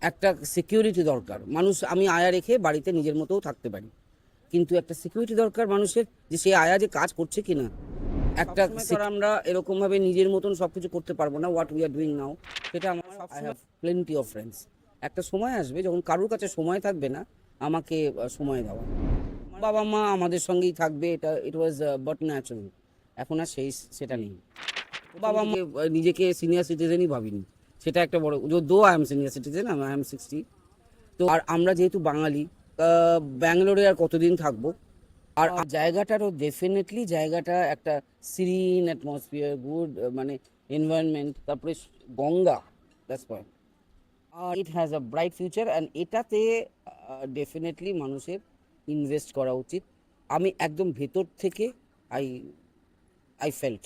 একটা সিকিউরিটি দরকার। মানুষ আমি আয়া রেখে বাড়িতে নিজের মতোও থাকতে পারি, কিন্তু একটা সিকিউরিটি দরকার মানুষের, যে সে আয়া যে কাজ করছে কিনা। একটা আমরা এরকম ভাবে নিজের মতন সবকিছু করতে পারবো না, what we are doing now. সেটা আমার I have plenty of friends. একটা সময় আসবে যখন কারোর কাছে সময় থাকবে না আমাকে সময় দেওয়া। বাবা মা আমাদের সঙ্গেই থাকবে, এটা ইট ওয়াজ বাট ন্যাচারাল। এখন আর সেটা নেই। বাবা মা নিজেকে সিনিয়র সিটিজেনই ভাবিনি, সেটা একটা বড়। Though I am senior citizen, I am 60। তো আর আমরা যেহেতু বাঙালি, ব্যাঙ্গালোরে আর কতদিন থাকবো। আর জায়গাটারও ডেফিনেটলি, জায়গাটা একটা সিরিন অ্যাটমসফিয়ার, গুড মানে এনভায়রনমেন্ট, তারপরে গঙ্গা, দ্যাটস পয়েন্ট। আর it has a bright future, and এটাতে ডেফিনেটলি মানুষের ইনভেস্ট করা উচিত। আমি একদম ভেতর থেকে আই আই ফেল্ট